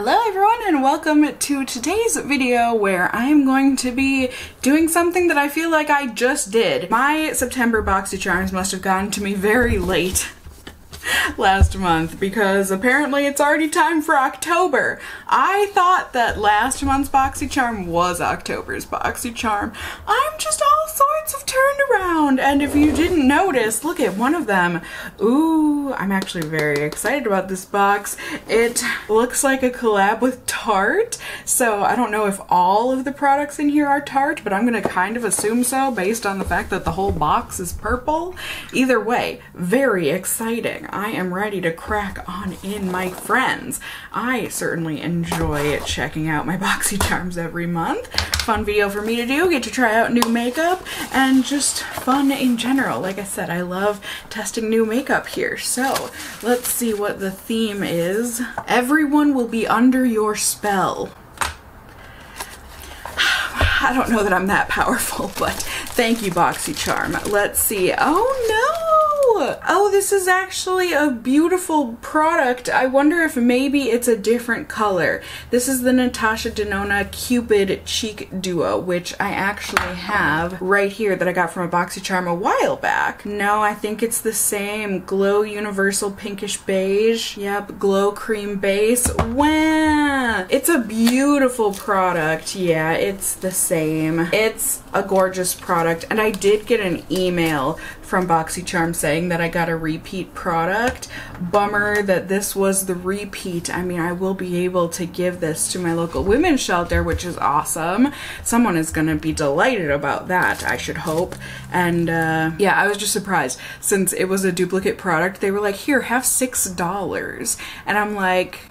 Hello everyone and welcome to today's video where I am going to be doing something that I feel like I just did. My September Boxycharms must have gotten to me very late last month because apparently it's already time for October. I thought that last month's Boxycharm was October's Boxycharm. I'm just all sorts of turned around, and if you didn't notice, look at one of them. Ooh, I'm actually very excited about this box. It looks like a collab with Tarte, so I don't know if all of the products in here are Tarte, but I'm gonna kind of assume so based on the fact that the whole box is purple. Either way, very exciting. I am ready to crack on in, my friends. I certainly enjoy checking out my Boxycharms every month. Fun video for me to do, get to try out new makeup, and just fun in general. Like I said, I love testing new makeup here. So let's see what the theme is. Everyone will be under your spell. I don't know that I'm that powerful, but thank you, Boxycharm. Let's see. Oh no! Oh, this is actually a beautiful product. I wonder if maybe it's a different color. This is the Natasha Denona Cupid Cheek Duo, which I actually have right here that I got from a Boxycharm a while back. No, I think it's the same. Glow Universal Pinkish Beige. Yep, Glow Cream Base. Wow! It's a beautiful product. Yeah, it's the same. It's a gorgeous product, and I did get an email from Boxycharm saying that I got a repeat product. Bummer that this was the repeat. I mean, I will be able to give this to my local women's shelter, which is awesome. Someone is gonna be delighted about that, I should hope. And yeah, I was just surprised. Since it was a duplicate product, they were like, here, have $6. And I'm like,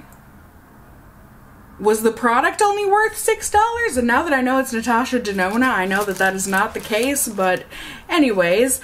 was the product only worth $6? And now that I know it's Natasha Denona, I know that that is not the case, but anyways,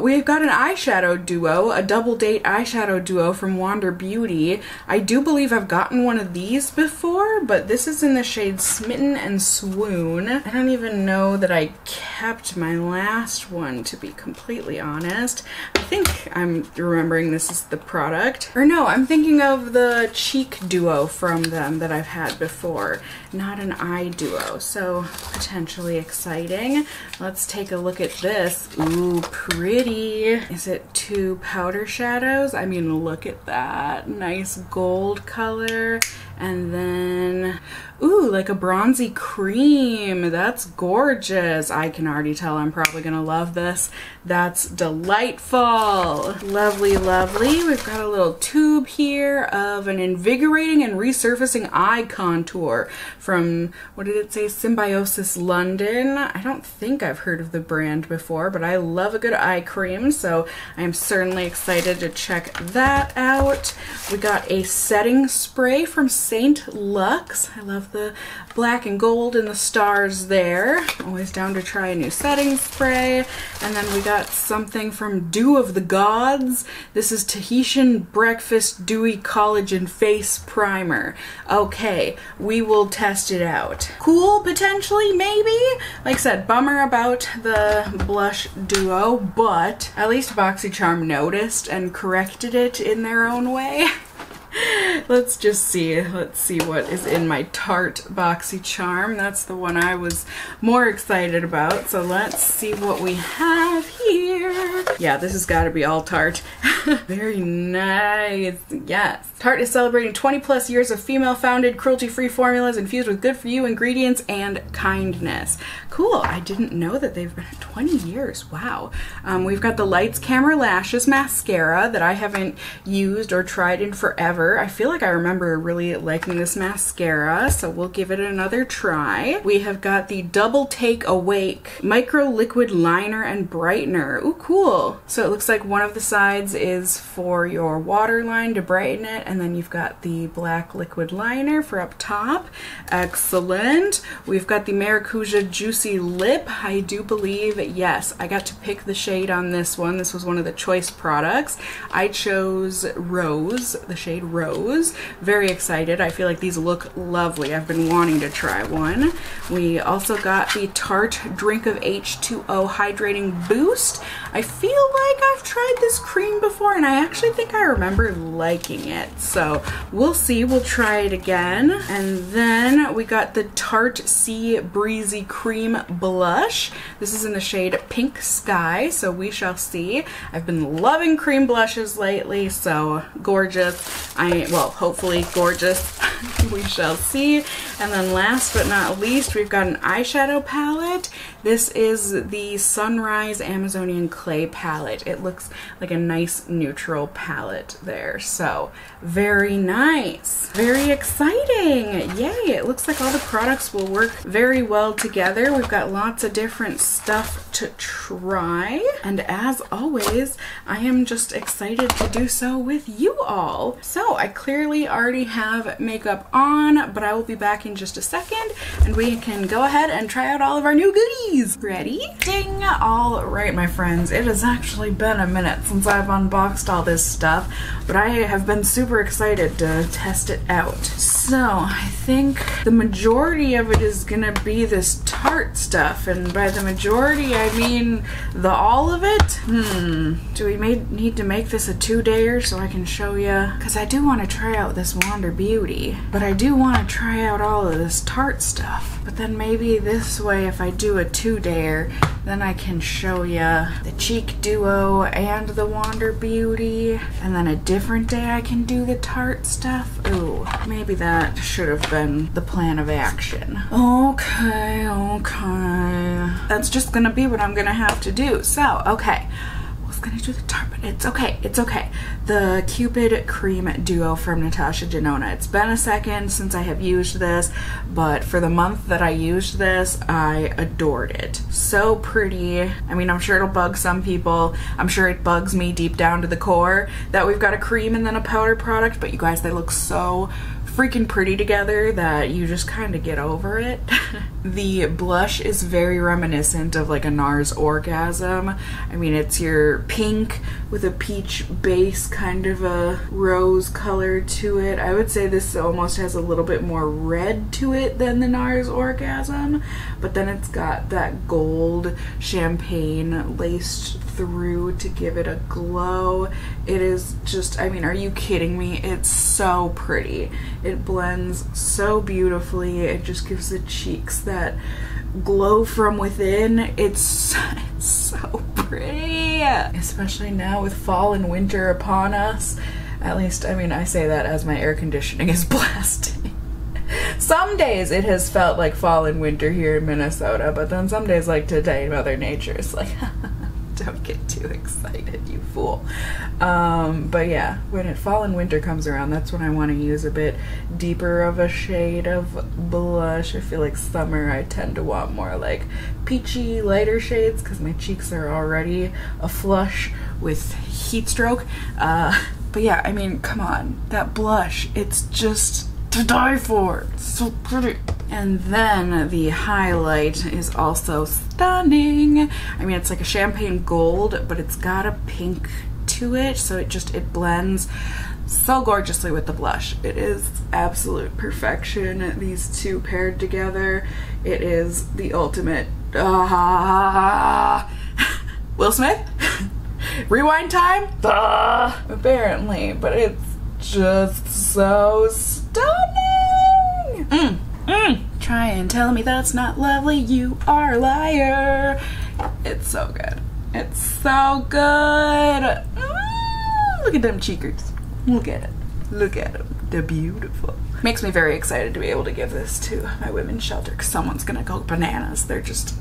we've got an eyeshadow duo, a double date eyeshadow duo from Wander Beauty. I do believe I've gotten one of these before, but this is in the shade Smitten and Swoon. I don't even know that I kept my last one, to be completely honest. I think I'm remembering this is the product. Or no, I'm thinking of the cheek duo from them that I've had before, not an eye duo, so potentially exciting. Let's take a look at this. Ooh, pretty. Is it two powder shadows? I mean, look at that. Nice gold color. And then, ooh, like a bronzy cream. That's gorgeous. I can already tell I'm probably gonna love this. That's delightful. Lovely, lovely. We've got a little tube here of an invigorating and resurfacing eye contour from, what did it say, Symbiosis London. I don't think I've heard of the brand before, but I love a good eye cream, so I'm certainly excited to check that out. We got a setting spray from Saint Lux. I love the black and gold and the stars there. Always down to try a new setting spray. And then we got something from Dew of the Gods. This is Tahitian Breakfast Dewy Collagen Face Primer. Okay, we will test it out. Cool, potentially, maybe? Like I said, bummer about the blush duo, but at least Boxycharm noticed and corrected it in their own way. Let's just see. Let's see what is in my Tarte Boxycharm. That's the one I was more excited about. So let's see what we have here. Yeah, this has got to be all Tarte. Very nice. Yes. Tarte is celebrating 20 plus years of female-founded, cruelty-free formulas infused with good-for-you ingredients and kindness. Cool. I didn't know that they've been at 20 years. Wow. We've got the Lights Camera Lashes mascara that I haven't used or tried in forever. I feel like I remember really liking this mascara, so we'll give it another try. We have got the Double Take Awake Micro Liquid Liner and Brightener. Ooh, cool. So it looks like one of the sides is for your waterline to brighten it, and then you've got the black liquid liner for up top. Excellent. We've got the Maracuja Juicy Lip. I do believe, yes, I got to pick the shade on this one. This was one of the choice products. I chose Rose, the shade Rose. Very excited. I feel like these look lovely. I've been wanting to try one. We also got the Tarte Drink of H2O Hydrating Boost. I feel like I've tried this cream before and I actually think I remember liking it. So we'll see, we'll try it again. And then we got the Tarte Sea Breezy Cream Blush. This is in the shade Pink Sky, so we shall see. I've been loving cream blushes lately, so gorgeous. Well, hopefully gorgeous. We shall see. And then last but not least, we've got an eyeshadow palette. This is the Sunrise Amazonian Clay palette. It looks like a nice neutral palette there. So very nice. Very exciting. Yay. It looks like all the products will work very well together. We've got lots of different stuff to try. And as always, I am just excited to do so with you all. So I clearly already have makeup on, but I will be back in just a second and we can go ahead and try out all of our new goodies. Ready? Ding! All right, my friends, it has actually been a minute since I've unboxed all this stuff, but I have been super excited to test it out. So I think the majority of it is gonna be this Tarte stuff, and by the majority I mean the all of it. Do we need to make this a 2-dayer so I can show you? Because I do want to try out this Wander Beauty, but I do want to try out all of this Tarte stuff. But then maybe this way, if I do a 2-dayer, then I can show you the Cheek Duo and the Wander Beauty, and then a different day I can do the Tarte stuff. Ooh, maybe that should have been the plan of action. Okay, okay. That's just gonna be what I'm gonna have to do. So, okay. I was gonna do the Tarte, but it's okay, it's okay. The Cupid Cream Duo from Natasha Denona. It's been a second since I have used this, but for the month that I used this, I adored it. So pretty. I mean, I'm sure it'll bug some people. I'm sure it bugs me deep down to the core that we've got a cream and then a powder product, but you guys, they look so freaking pretty together that you just kind of get over it. The blush is very reminiscent of like a NARS Orgasm. I mean, it's your pink with a peach base, kind of a rose color to it. I would say this almost has a little bit more red to it than the NARS Orgasm, but then it's got that gold champagne laced through to give it a glow. It is just, I mean, are you kidding me? It's so pretty. It blends so beautifully. It just gives the cheeks that glow from within. It's so pretty, especially now with fall and winter upon us. At least, I mean, I say that as my air conditioning is blasting. Some days it has felt like fall and winter here in Minnesota, but then some days like today, Mother Nature is like, don't get too excited, you fool. But yeah, when fall and winter comes around, that's when I want to use a bit deeper of a shade of blush. I feel like summer I tend to want more like peachy, lighter shades because my cheeks are already a flush with heat stroke. But yeah, I mean, come on, that blush, it's just to die for. It's so pretty. And then the highlight is also stunning. I mean, it's like a champagne gold, but it's got a pink to it, so it blends so gorgeously with the blush. It is absolute perfection. These two paired together, it is the ultimate. Will Smith? Rewind time? Apparently, but it's just so stunning. Try and tell me that's not lovely, you are a liar. It's so good. It's so good. Look at them cheekers. Look at it. Look at them. They're beautiful. Makes me very excited to be able to give this to my women's shelter because someone's gonna go bananas. They're just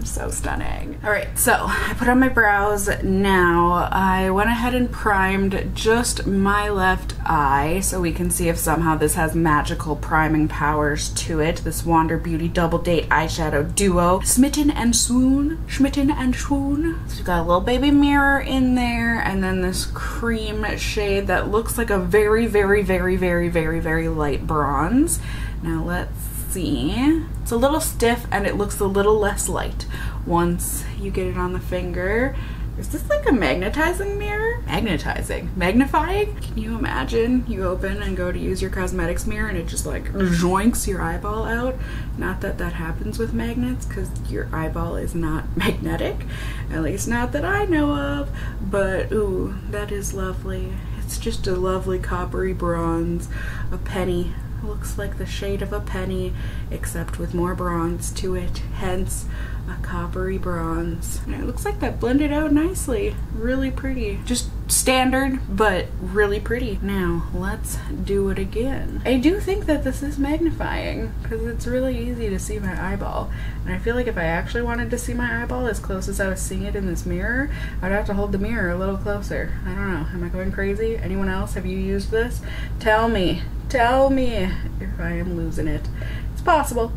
so stunning. All right, so I put on my brows now. I went ahead and primed just my left eye so we can see if somehow this has magical priming powers to it. This Wander Beauty Double Date Eyeshadow Duo, Smitten and Swoon. Schmitten and Swoon. So we've got a little baby mirror in there, and then this cream shade that looks like a very, very, very, very, very, very light bronze. Now let's see. It's a little stiff and it looks a little less light once you get it on the finger. Is this like a magnetizing mirror? Magnifying? Can you imagine you open and go to use your cosmetics mirror and it just like joinks your eyeball out? Not that that happens with magnets, because your eyeball is not magnetic. At least not that I know of. But ooh, that is lovely. It's just a lovely coppery bronze. A penny. Looks like the shade of a penny, except with more bronze to it, hence a coppery bronze. And it looks like that blended out nicely. Really pretty. Just standard, but really pretty. Now, let's do it again. I do think that this is magnifying, because it's really easy to see my eyeball. And I feel like if I actually wanted to see my eyeball as close as I was seeing it in this mirror, I'd have to hold the mirror a little closer. I don't know. Am I going crazy? Anyone else? Have you used this? Tell me. Tell me if I am losing it. It's possible,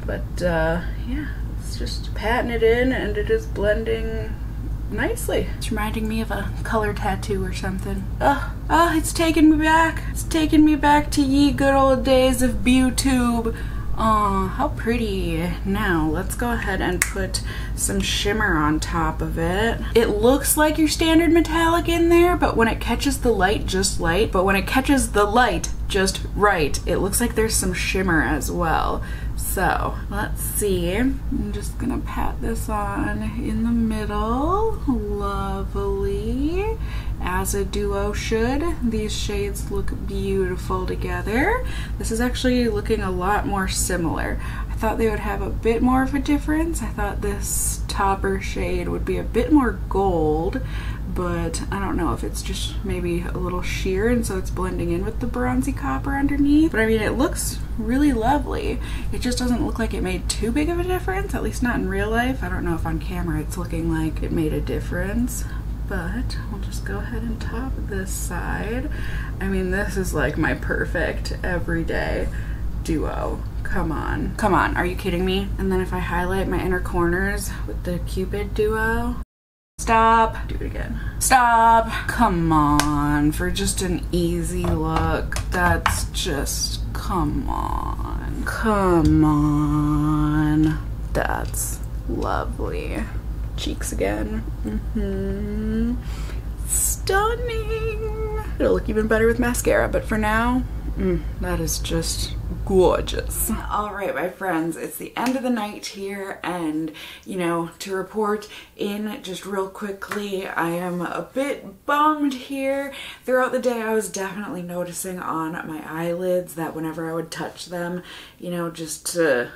but yeah, it's just patting it in and it is blending nicely. It's reminding me of a color tattoo or something. Oh, it's taking me back. It's taking me back to ye good old days of BuTube. Oh, how pretty. Now, let's go ahead and put some shimmer on top of it. It looks like your standard metallic in there, but when it catches the light, just light. But when it catches the light, just right. It looks like there's some shimmer as well. So, let's see. I'm just gonna pat this on in the middle. Lovely. As a duo should. These shades look beautiful together. This is actually looking a lot more similar. I thought they would have a bit more of a difference. I thought this topper shade would be a bit more gold, but I don't know if it's just maybe a little sheer and so it's blending in with the bronzy copper underneath. But I mean, it looks really lovely. It just doesn't look like it made too big of a difference, at least not in real life. I don't know if on camera it's looking like it made a difference. But we'll just go ahead and top this side. I mean, this is like my perfect everyday duo. Come on. Come on, are you kidding me? And then if I highlight my inner corners with the Cupid duo. Stop. Do it again. Stop. Come on, for just an easy look. That's just, come on. Come on. That's lovely. Cheeks again. Stunning. It'll look even better with mascara, but for now, that is just gorgeous. All right, my friends, it's the end of the night here, and you know, to report in just real quickly, I am a bit bummed here. Throughout the day, I was definitely noticing on my eyelids that whenever I would touch them, you know,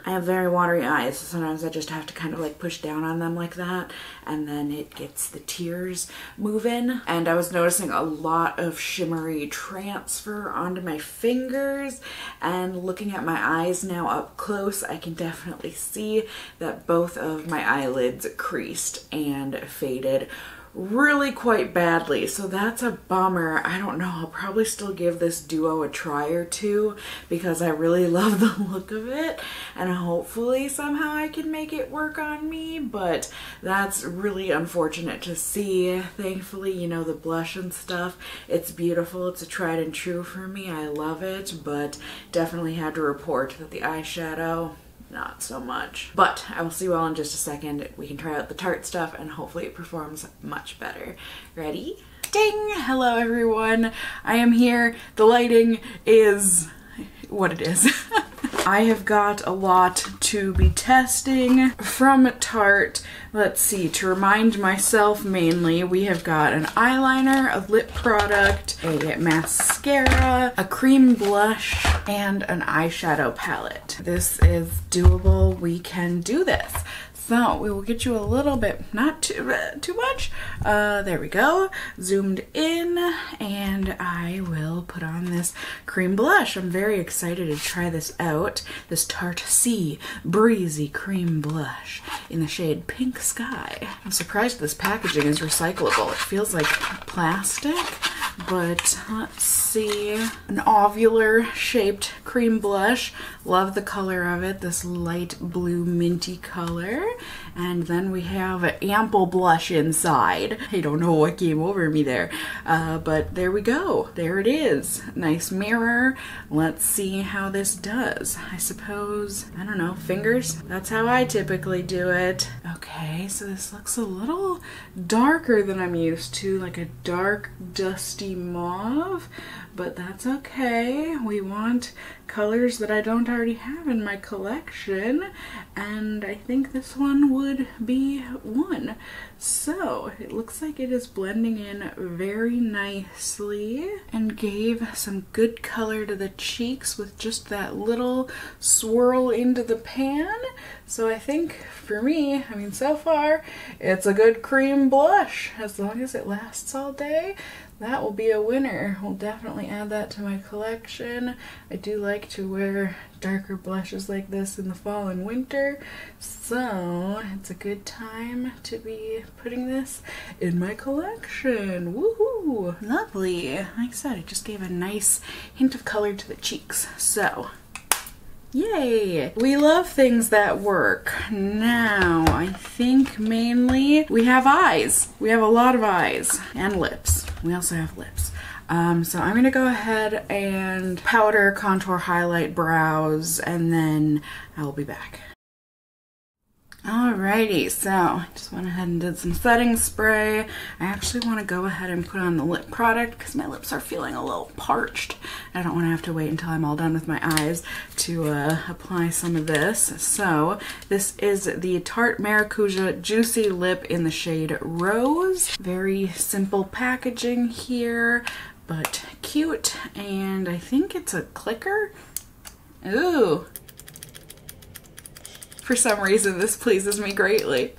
I have very watery eyes, so sometimes I just have to kind of like push down on them like that, and then it gets the tears moving. And I was noticing a lot of shimmery transfer onto my fingers, and looking at my eyes now up close, I can definitely see that both of my eyelids creased and faded really quite badly, so that's a bummer. I don't know, I'll probably still give this duo a try or two because I really love the look of it, and hopefully somehow I can make it work on me, but that's really unfortunate to see. Thankfully, you know, the blush and stuff, it's beautiful. It's a tried and true for me. I love it, but definitely had to report that the eyeshadow, not so much. But I will see you all in just a second. We can try out the Tarte stuff and hopefully it performs much better. Ready? Ding! Hello everyone. I am here. The lighting is what it is. I have got a lot to be testing from Tarte. Let's see, to remind myself mainly, we have got an eyeliner, a lip product, a mascara, a cream blush, and an eyeshadow palette. This is doable. We can do this. So we will get you a little bit, not too much. There we go. Zoomed in, and I will put on this cream blush. I'm very excited to try this out. This Tarte Sea Breezy Cream Blush in the shade Pink Sky. I'm surprised this packaging is recyclable. It feels like plastic, but let's see. An ovular shaped cream blush. Love the color of it, this light blue minty color. And then we have ample blush inside. I don't know what came over me there, but there we go. There it is. Nice mirror. Let's see how this does. I suppose, I don't know, fingers? That's how I typically do it. Okay, so this looks a little darker than I'm used to, like a dark, dusty mauve, but that's okay. We want colors that I don't already have in my collection, and I think this one would be one. So it looks like it is blending in very nicely and gave some good color to the cheeks with just that little swirl into the pan. So I think for me, I mean, so far it's a good cream blush. As long as it lasts all day, that will be a winner. We'll definitely add that to my collection. I do like to wear darker blushes like this in the fall and winter, so it's a good time to be putting this in my collection. Woohoo! Lovely. Like I said, it just gave a nice hint of color to the cheeks. So yay! We love things that work. Now, I think mainly we have eyes. We have a lot of eyes and lips. We also have lips. So I'm gonna go ahead and powder, contour, highlight, brows, and then I'll be back. Alrighty, so I just went ahead and did some setting spray. I actually want to go ahead and put on the lip product because my lips are feeling a little parched. I don't want to have to wait until I'm all done with my eyes to apply some of this. So this is the Tarte Maracuja Juicy Lip in the shade Rose. Very simple packaging here, but cute, and I think it's a clicker. Ooh. For some reason, this pleases me greatly.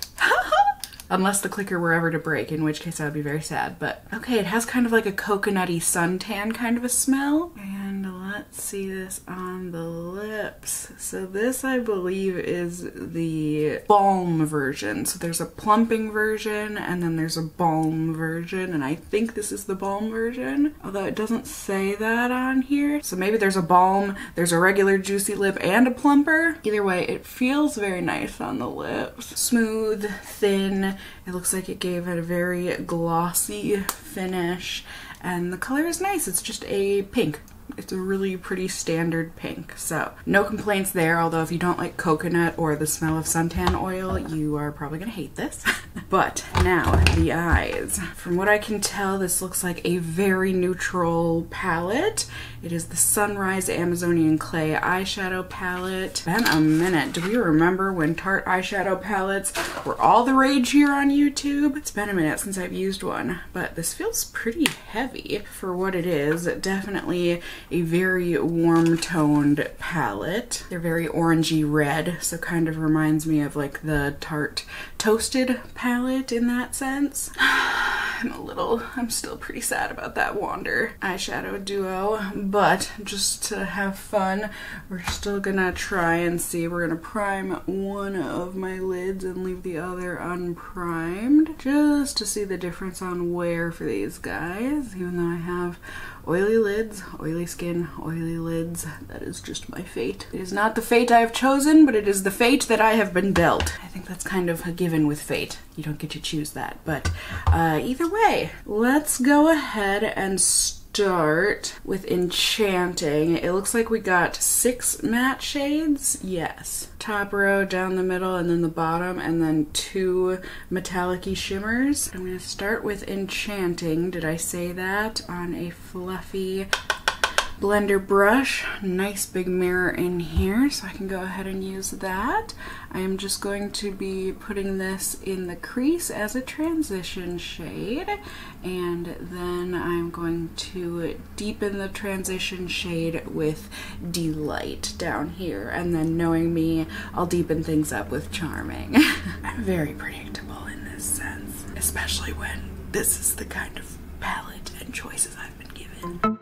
Unless the clicker were ever to break, in which case I would be very sad. But okay, it has kind of like a coconutty suntan kind of a smell. And let's see this on the lips. So this, I believe, is the balm version. So there's a plumping version, and then there's a balm version, and I think this is the balm version, although it doesn't say that on here. So maybe there's a balm, there's a regular juicy lip, and a plumper. Either way, it feels very nice on the lips. Smooth, thin. It looks like it gave it a very glossy finish, and the color is nice. It's just a pink. It's a really pretty standard pink, so no complaints there, although if you don't like coconut or the smell of suntan oil, you are probably gonna hate this. But now, the eyes. From what I can tell, this looks like a very neutral palette. It is the Sunrise Amazonian Clay eyeshadow palette. It's been a minute. Do we remember when Tarte eyeshadow palettes were all the rage here on YouTube? It's been a minute since I've used one, but this feels pretty heavy for what it is. Definitely a very warm toned palette. They're very orangey red, so kind of reminds me of like the Tarte Toasted palette in that sense. I'm still pretty sad about that Wander eyeshadow duo, but just to have fun, we're still gonna try and see. We're gonna prime one of my lids and leave the other unprimed, just to see the difference on wear for these guys, even though I have oily lids, oily skin, oily lids. That is just my fate. It is not the fate I have chosen, but it is the fate that I have been dealt. I think that's kind of a given with fate. You don't get to choose that, but either way, let's go ahead and start with Enchanting. It looks like we got 6 matte shades. Yes. Top row, down the middle, and then the bottom, and then 2 metallic-y shimmers. I'm going to start with Enchanting. Did I say that? On a fluffy blender brush. Nice big mirror in here, so I can go ahead and use that. I am just going to be putting this in the crease as a transition shade, and then I'm going to deepen the transition shade with Delight down here, and then knowing me, I'll deepen things up with Charming. I'm very predictable in this sense, especially when this is the kind of palette and choices I've been given.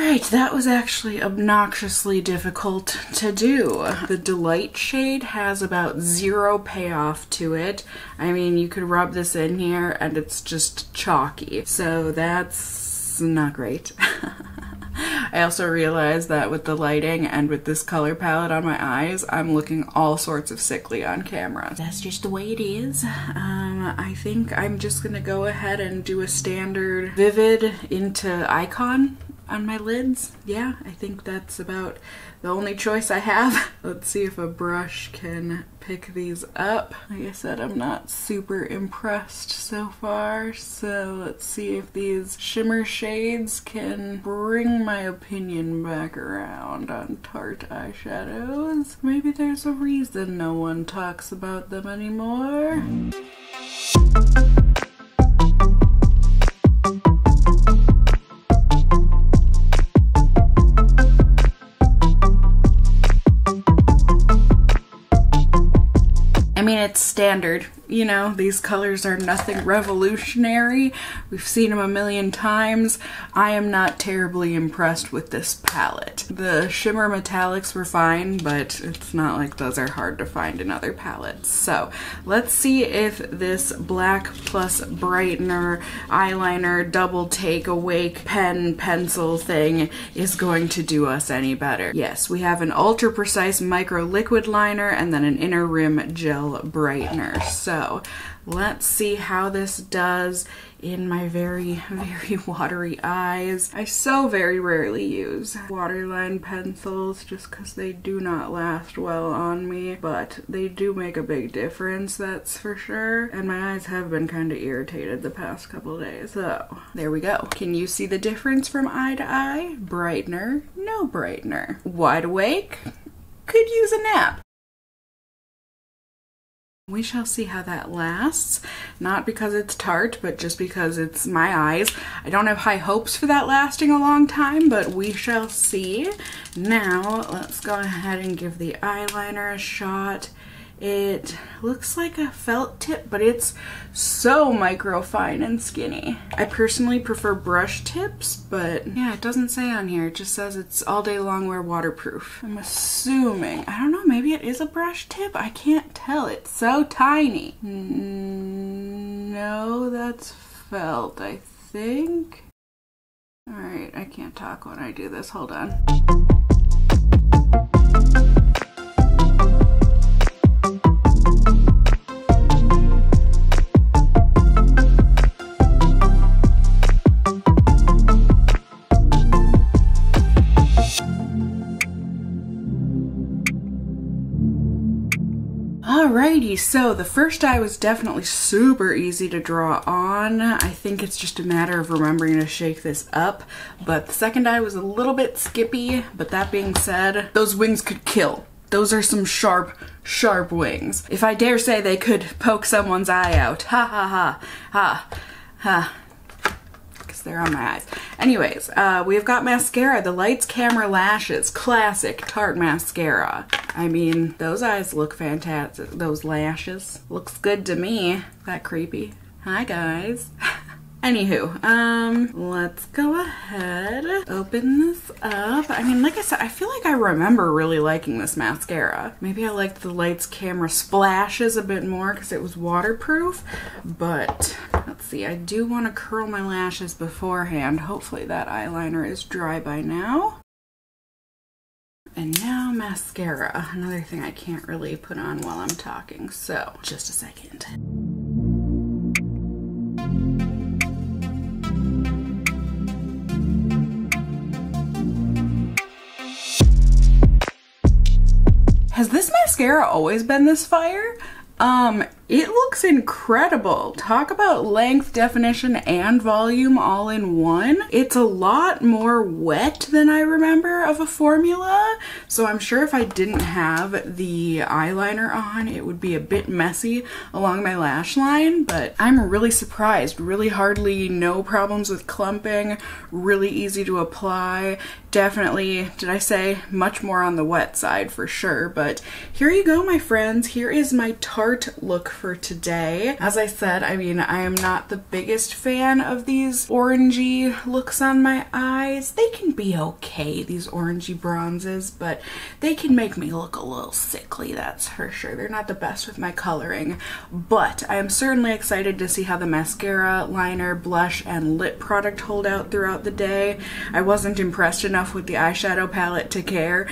Alright, that was actually obnoxiously difficult to do. The Delight shade has about 0 payoff to it. I mean, you could rub this in here and it's just chalky. So that's not great. I also realized that with the lighting and with this color palette on my eyes, I'm looking all sorts of sickly on camera. That's just the way it is. I think I'm just gonna go ahead and do a standard Vivid into Icon on my lids. Yeah, I think that's about the only choice I have. Let's see if a brush can pick these up. Like I said, I'm not super impressed so far, so let's see if these shimmer shades can bring my opinion back around on Tarte eyeshadows. Maybe there's a reason no one talks about them anymore. It's standard, you know, these colors are nothing revolutionary. We've seen them a million times. I am not terribly impressed with this palette. The shimmer metallics were fine, but it's not like those are hard to find in other palettes. So let's see if this black plus brightener eyeliner double take awake pen pencil thing is going to do us any better. Yes, we have an ultra precise micro liquid liner and then an inner rim gel brightener. So let's see how this does in my very, very watery eyes. I so very rarely use waterline pencils just because they do not last well on me, but they do make a big difference, that's for sure. And my eyes have been kind of irritated the past couple days. So there we go. Can you see the difference from eye to eye? Brightener, no brightener. Wide awake, could use a nap. We shall see how that lasts, not because it's Tarte, but just because it's my eyes. I don't have high hopes for that lasting a long time, but we shall see. Now, let's go ahead and give the eyeliner a shot. It looks like a felt tip, but it's so micro fine and skinny. I personally prefer brush tips, but yeah, it doesn't say on here. It just says it's all day long wear waterproof. I'm assuming, I don't know, maybe it is a brush tip? I can't tell, it's so tiny. No, that's felt, I think. All right, I can't talk when I do this, hold on. Alrighty, so the first eye was definitely super easy to draw on. I think it's just a matter of remembering to shake this up, but the second eye was a little bit skippy, but that being said, those wings could kill. Those are some sharp, sharp wings. If I dare say they could poke someone's eye out. Ha ha ha, ha, ha. They're on my eyes. Anyways, we've got mascara, the Lights Camera Lashes, classic Tarte mascara. I mean, those eyes look fantastic. Those lashes. Looks good to me. That creepy. Hi guys. Anywho, let's go ahead, open this up. I mean, like I said, I feel like I remember really liking this mascara. Maybe I liked the Lights Camera Splashes a bit more because it was waterproof, but let's see, I do want to curl my lashes beforehand. Hopefully that eyeliner is dry by now. And now mascara, another thing I can't really put on while I'm talking, so just a second. Has this mascara always been this fire? It looks incredible. Talk about length, definition, and volume all in one. It's a lot more wet than I remember of a formula, so I'm sure if I didn't have the eyeliner on, it would be a bit messy along my lash line, but I'm really surprised. Really hardly no problems with clumping, really easy to apply. Definitely, did I say, much more on the wet side for sure, but here you go, my friends. Here is my Tarte look for today. As I said, I mean, I am not the biggest fan of these orangey looks on my eyes. They can be okay, these orangey bronzes, but they can make me look a little sickly, that's for sure. They're not the best with my coloring, but I am certainly excited to see how the mascara, liner, blush, and lip product hold out throughout the day. I wasn't impressed enough with the eyeshadow palette to care.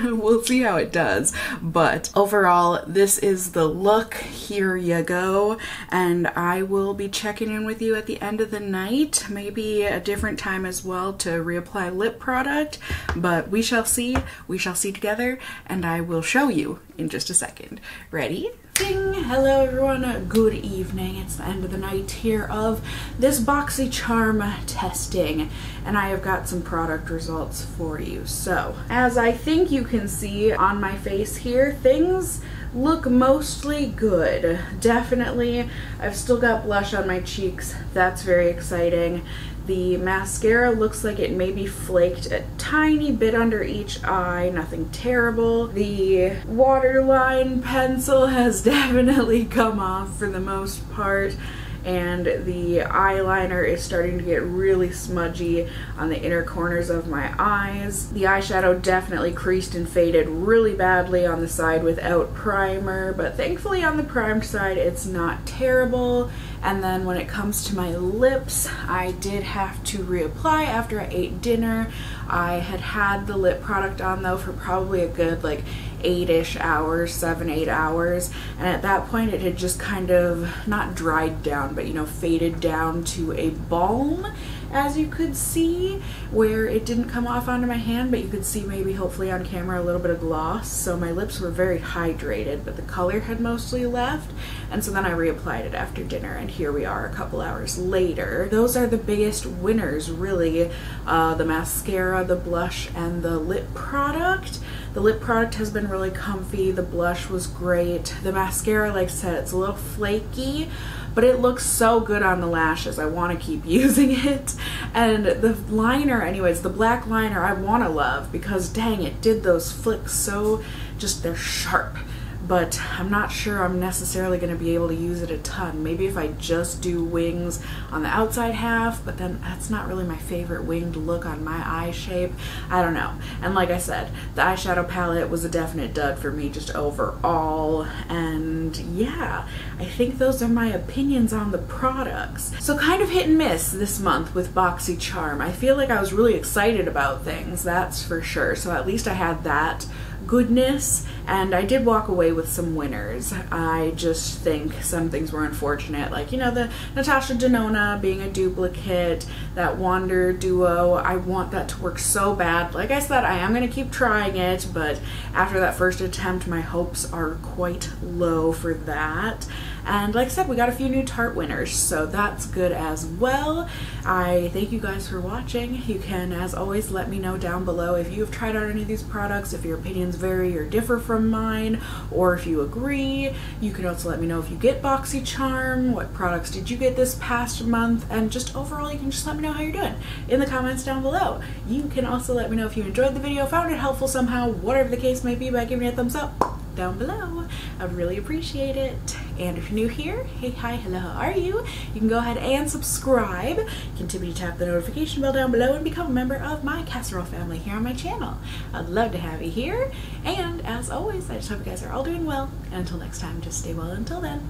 We'll see how it does, but overall, this is the look. Here you go, and I will be checking in with you at the end of the night, maybe a different time as well, to reapply lip product, but we shall see together, and I will show you in just a second. Ready? Ding! Hello everyone, good evening. It's the end of the night here of this Boxycharm testing, and I have got some product results for you. So, as I think you can see on my face here, things look mostly good. Definitely, I've still got blush on my cheeks. That's very exciting. The mascara looks like it maybe flaked a tiny bit under each eye, nothing terrible. The waterline pencil has definitely come off for the most part, and the eyeliner is starting to get really smudgy on the inner corners of my eyes. The eyeshadow definitely creased and faded really badly on the side without primer, but thankfully on the primed side it's not terrible. And then when it comes to my lips, I did have to reapply after I ate dinner. I had had the lip product on though for probably a good like 8-ish hours, 7-8 hours, and at that point it had just kind of not dried down, but you know, faded down to a balm, as you could see, where it didn't come off onto my hand, but you could see maybe hopefully on camera a little bit of gloss. So my lips were very hydrated, but the color had mostly left, and so then I reapplied it after dinner, and here we are a couple hours later. Those are the biggest winners really, the mascara, the blush, and the lip product. The lip product has been really comfy, the blush was great. The mascara, like I said, it's a little flaky, but it looks so good on the lashes. I want to keep using it. And the liner, anyways, the black liner I want to love, because dang, it did those flicks so, just they're sharp. But I'm not sure I'm necessarily going to be able to use it a ton. Maybe if I just do wings on the outside half, but then that's not really my favorite winged look on my eye shape. I don't know. And like I said, the eyeshadow palette was a definite dud for me just overall. And yeah, I think those are my opinions on the products. So kind of hit and miss this month with Boxycharm. I feel like I was really excited about things, that's for sure. So at least I had that goodness, and I did walk away with some winners. I just think some things were unfortunate, like, you know, the Natasha Denona being a duplicate, that Wander duo. I want that to work so bad. Like I said, I am going to keep trying it, but after that first attempt, my hopes are quite low for that. And like I said, we got a few new Tarte winners, so that's good as well. I thank you guys for watching. You can, as always, let me know down below if you've tried out any of these products, if your opinions vary or differ from mine, or if you agree. You can also let me know if you get Boxycharm, what products did you get this past month, and just overall, you can just let me know how you're doing in the comments down below. You can also let me know if you enjoyed the video, found it helpful somehow, whatever the case may be, by giving it a thumbs up down below. I would really appreciate it. And if you're new here, hey, hi, hello, how are you? You can go ahead and subscribe. Continue to tap the notification bell down below and become a member of my casserole family here on my channel. I'd love to have you here. And as always, I just hope you guys are all doing well. And until next time, just stay well until then.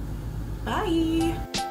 Bye!